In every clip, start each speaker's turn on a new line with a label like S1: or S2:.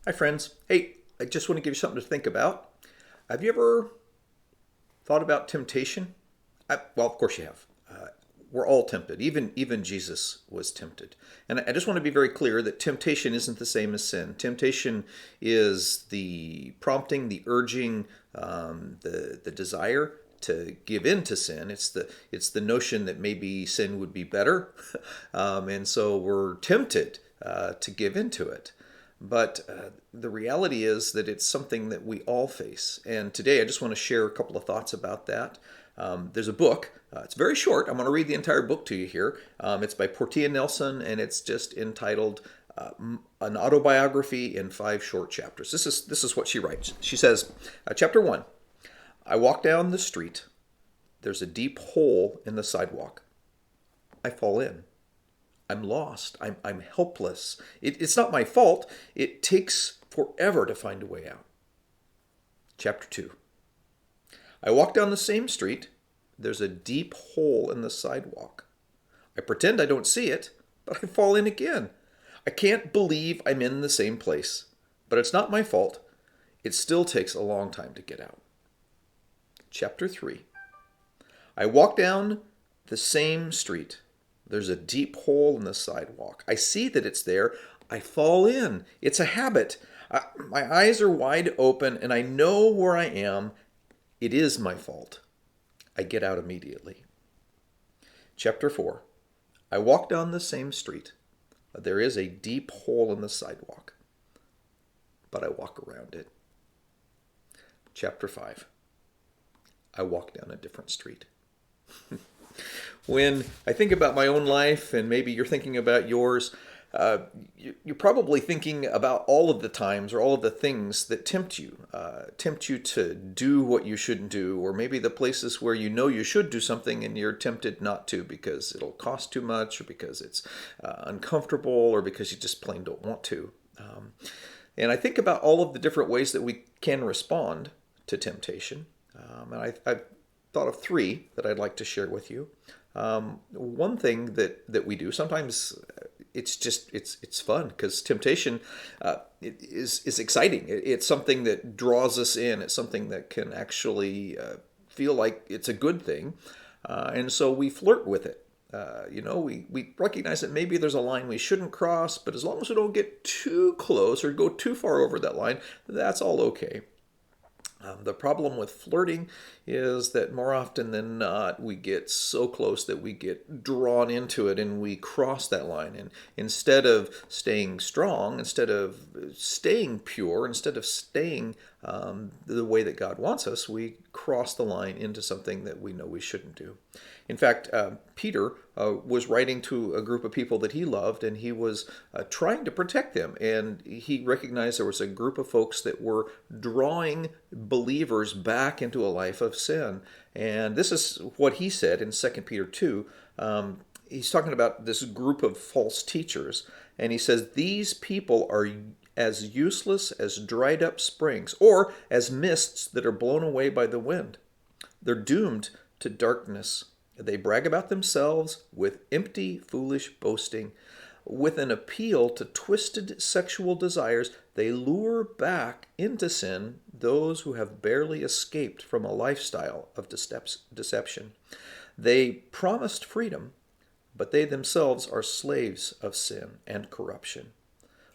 S1: Hi, friends. Hey, I just want to give you something to think about. Have you ever thought about temptation? Well, of course you have. We're all tempted. Even Jesus was tempted. And I just want to be very clear that temptation isn't the same as sin. Temptation is the prompting, the urging, the desire to give in to sin. It's the notion that maybe sin would be better, and so we're tempted to give into it. But the reality is that it's something that we all face. And today I just want to share a couple of thoughts about that. There's a book. It's very short. I'm going to read the entire book to you here. It's by Portia Nelson, and it's just entitled "An Autobiography in 5 Short Chapters." This is what she writes. She says, Chapter 1, I walk down the street. There's a deep hole in the sidewalk. I fall in. I'm lost. I'm helpless. It's not my fault. It takes forever to find a way out. Chapter 2. I walk down the same street. There's a deep hole in the sidewalk. I pretend I don't see it, but I fall in again. I can't believe I'm in the same place, but it's not my fault. It still takes a long time to get out. Chapter 3. I walk down the same street. There's a deep hole in the sidewalk. I see that it's there. I fall in. It's a habit. My eyes are wide open and I know where I am. It is my fault. I get out immediately. Chapter 4. I walk down the same street. There is a deep hole in the sidewalk, but I walk around it. Chapter 5. I walk down a different street. When I think about my own life, and maybe you're thinking about yours, you're probably thinking about all of the times or all of the things that tempt you to do what you shouldn't do, or maybe the places where you know you should do something and you're tempted not to because it'll cost too much, or because it's uncomfortable, or because you just plain don't want to. And I think about all of the different ways that we can respond to temptation. I've thought of 3 that I'd like to share with you. One thing that we do sometimes, it's fun because temptation is exciting. It's something that draws us in. It's something that can actually feel like it's a good thing, and so we flirt with it. We recognize that maybe there's a line we shouldn't cross, but as long as we don't get too close or go too far over that line, that's all okay. The problem with flirting is that more often than not, we get so close that we get drawn into it and we cross that line. And instead of staying strong, instead of staying pure, instead of staying the way that God wants us, we cross the line into something that we know we shouldn't do. In fact, Peter was writing to a group of people that he loved, and he was trying to protect them. And he recognized there was a group of folks that were drawing believers back into a life of sin. And this is what he said in 2 Peter 2. He's talking about this group of false teachers. And he says, these people are as useless as dried up springs, or as mists that are blown away by the wind. They're doomed to darkness. They brag about themselves with empty, foolish boasting. With an appeal to twisted sexual desires, they lure back into sin those who have barely escaped from a lifestyle of deception. They promised freedom, but they themselves are slaves of sin and corruption.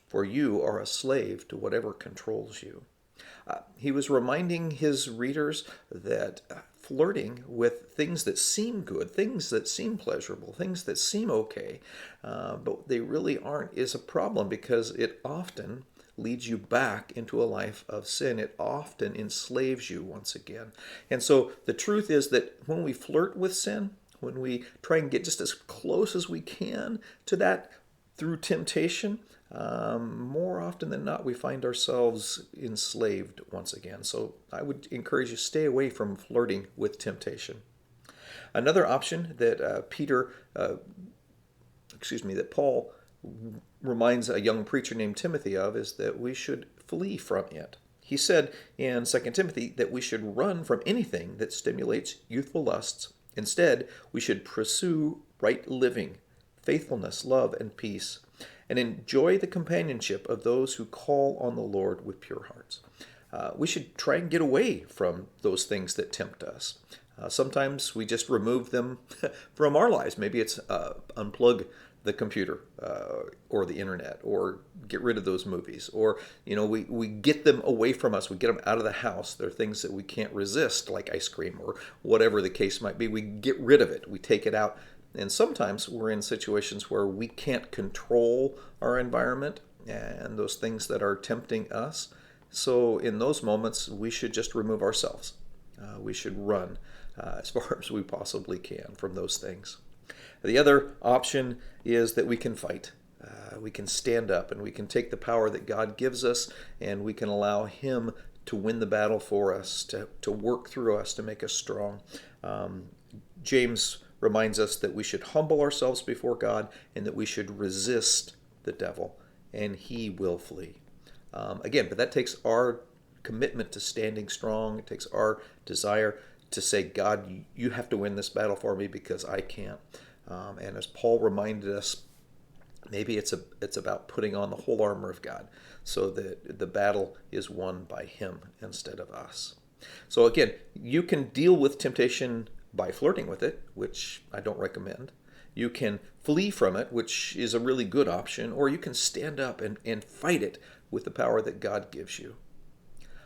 S1: For you are a slave to whatever controls you. He was reminding his readers that flirting with things that seem good, things that seem pleasurable, things that seem okay, but they really aren't, is a problem, because it often leads you back into a life of sin. It often enslaves you once again. And so the truth is that when we flirt with sin, when we try and get just as close as we can to that through temptation, more often than not, we find ourselves enslaved once again. So I would encourage you, stay away from flirting with temptation. Another option that that Paul reminds a young preacher named Timothy of is that we should flee from it. He said in 2 Timothy that we should run from anything that stimulates youthful lusts. Instead, we should pursue right living, faithfulness, love, and peace. and enjoy the companionship of those who call on the Lord with pure hearts. We should try and get away from those things that tempt us. Sometimes we just remove them from our lives. Maybe it's unplug the computer or the internet, or get rid of those movies, or we get them away from us. We get them out of the house. They're things that we can't resist, like ice cream or whatever the case might be. We get rid of it. We take it out. And sometimes we're in situations where we can't control our environment and those things that are tempting us. So in those moments, we should just remove ourselves. We should run as far as we possibly can from those things. The other option is that we can fight. We can stand up, and we can take the power that God gives us, and we can allow Him to win the battle for us, to work through us, to make us strong. James reminds us that we should humble ourselves before God, and that we should resist the devil, and he will flee. Again, but that takes our commitment to standing strong. It takes our desire to say, God, you have to win this battle for me because I can't. And as Paul reminded us, maybe it's about putting on the whole armor of God so that the battle is won by Him instead of us. So again, you can deal with temptation by flirting with it, which I don't recommend. You can flee from it, which is a really good option, or you can stand up and fight it with the power that God gives you.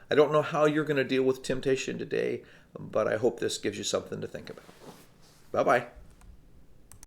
S1: I don't know how you're going to deal with temptation today, but I hope this gives you something to think about. Bye-bye.